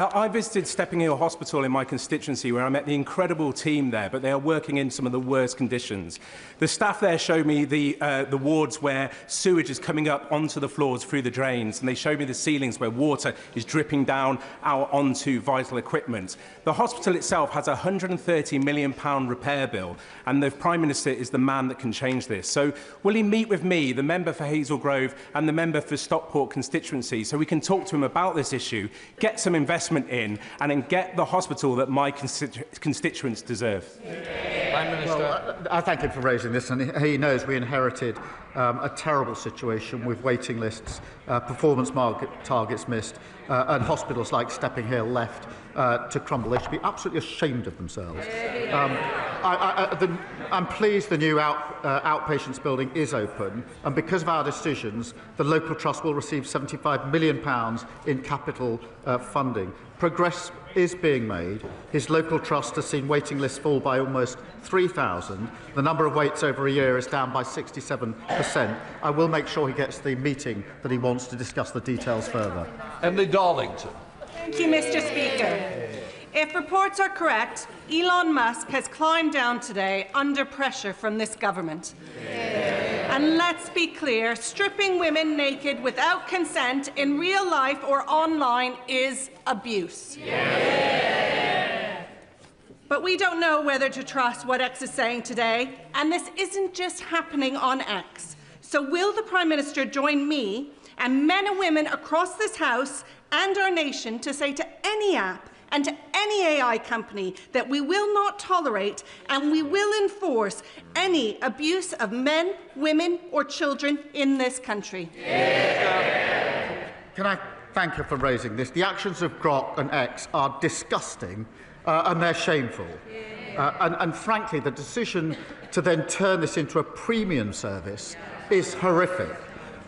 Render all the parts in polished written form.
I visited Stepping Hill Hospital in my constituency, where I met the incredible team there, but they are working in some of the worst conditions. The staff there showed me the wards where sewage is coming up onto the floors through the drains, and they showed me the ceilings where water is dripping down out onto vital equipment. The hospital itself has a £130 million repair bill, and the Prime Minister is the man that can change this. So will he meet with me, the member for Hazel Grove and the member for Stockport constituency, so we can talk to him about this issue, get some investment in, and then get the hospital that my constituents deserve? Prime Minister. Well, I thank him for raising this, and he knows we inherited a terrible situation with waiting lists, performance targets missed, and hospitals like Stepping Hill left to crumble. They should be absolutely ashamed of themselves. I'm pleased the new outpatients building is open, and because of our decisions, the local trust will receive £75 million in capital funding. Progress is being made. His local trust has seen waiting lists fall by almost 3,000. The number of waits over a year is down by 67%. I will make sure he gets the meeting that he wants to discuss the details further. Emily Darlington. Thank you, Mr. Speaker. If reports are correct, Elon Musk has climbed down today under pressure from this government. And let's be clear, stripping women naked without consent in real life or online is abuse. But we don't know whether to trust what X is saying today, and this isn't just happening on X. So will the Prime Minister join me and men and women across this House and our nation to say to any app and to any AI company that we will not tolerate and we will enforce any abuse of men, women or children in this country? Can I thank her for raising this? The actions of Grok and X are disgusting and they're shameful. And frankly, the decision to then turn this into a premium service is horrific.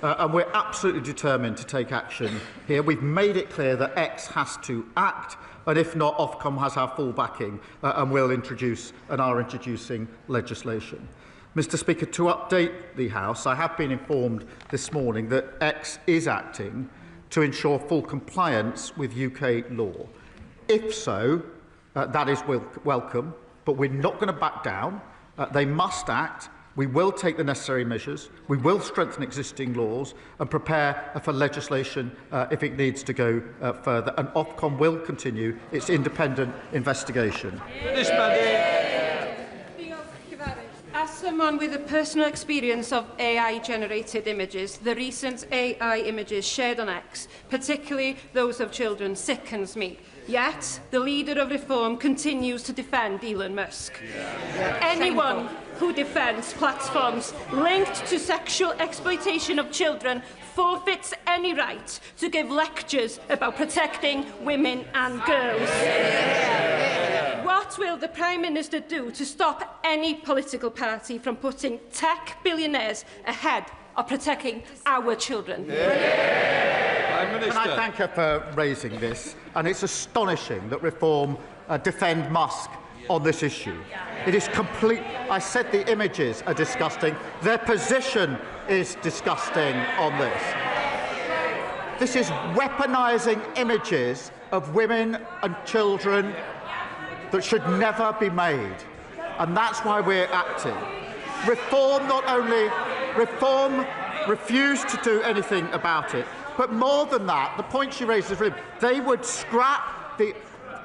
And we're absolutely determined to take action here. We've made it clear that X has to act, and if not, Ofcom has our full backing and will introduce and are introducing legislation. Mr. Speaker, to update the House, I have been informed this morning that X is acting to ensure full compliance with UK law. If so, that is welcome, but we're not going to back down. They must act. We will take the necessary measures, we will strengthen existing laws and prepare for legislation if it needs to go further, and Ofcom will continue its independent investigation. As someone with a personal experience of AI-generated images, the recent AI images shared on X, particularly those of children, sickens me. Yet, the leader of Reform continues to defend Elon Musk. Anyone who defends platforms linked to sexual exploitation of children forfeits any right to give lectures about protecting women and girls. What will the Prime Minister do to stop any political party from putting tech billionaires ahead of protecting our children? Can I thank her for raising this? And it's astonishing that Reform defend Musk on this issue. It is complete. I said the images are disgusting. Their position is disgusting on this. This is weaponising images of women and children that should never be made. And that's why we're acting. Reform refused to do anything about it. But more than that, the point she raises, they would scrap the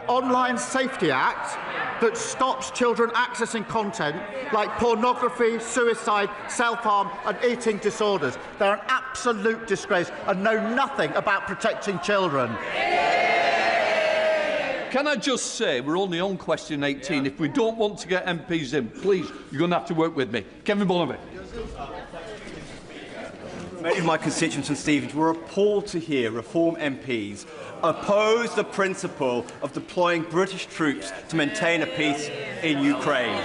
Online Safety Act that stops children accessing content like pornography, suicide, self-harm and eating disorders. They're an absolute disgrace and know nothing about protecting children. Can I just say, we're only on question 18. If we don't want to get MPs in, please, you're going to have to work with me. Kevin Bonavent. Many of my constituents and Stevenage were appalled to hear Reform MPs oppose the principle of deploying British troops to maintain a peace in Ukraine.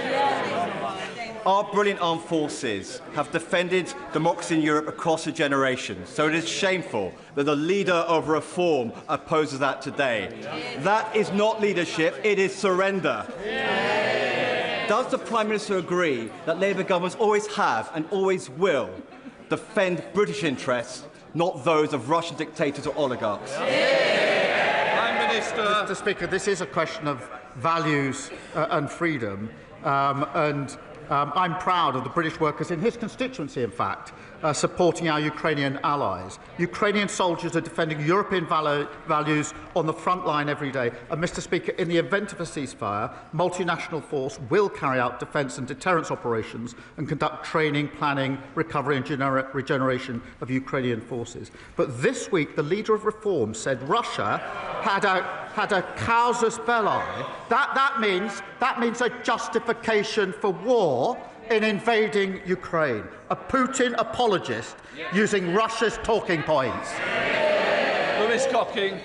Our brilliant armed forces have defended democracy in Europe across a generation, so it is shameful that the leader of Reform opposes that today. That is not leadership, it is surrender. Does the Prime Minister agree that Labour governments always have and always will defend British interests, not those of Russian dictators or oligarchs? Mr. Speaker, this is a question of values and freedom, I'm proud of the British workers in his constituency, in fact, supporting our Ukrainian allies. Ukrainian soldiers are defending European values on the front line every day. And, Mr. Speaker, in the event of a ceasefire, multinational force will carry out defence and deterrence operations and conduct training, planning, recovery and regeneration of Ukrainian forces. But this week, the leader of Reform said Russia had a casus belli. That means a justification for war in invading Ukraine. A Putin apologist using Russia's talking points. Lewis Cocking.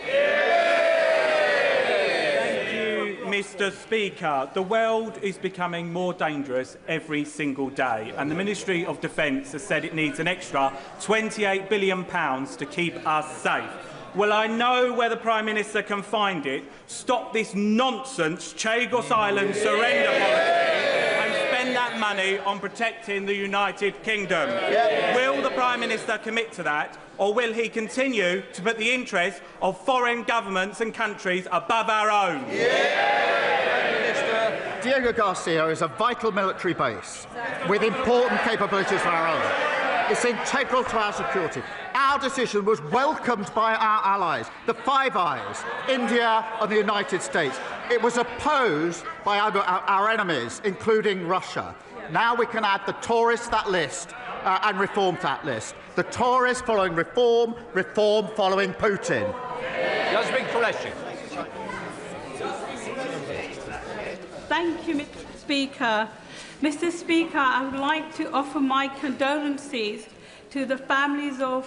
Thank you, Mr. Speaker. The world is becoming more dangerous every single day, and the Ministry of Defence has said it needs an extra £28 billion to keep us safe. Well, I know where the Prime Minister can find it. Stop this nonsense Chagos Island surrender policy and spend that money on protecting the United Kingdom. Will the Prime Minister commit to that, or will he continue to put the interests of foreign governments and countries above our own? Diego Garcia is a vital military base with important capabilities of our own. It's integral to our security. Our decision was welcomed by our allies, the Five Eyes, India and the United States. It was opposed by our enemies, including Russia. Now we can add the Tories to that list and Reform to that list. The Tories following Reform, Reform following Putin. Thank you, Mr. Speaker. Mr. Speaker, I would like to offer my condolences to the families of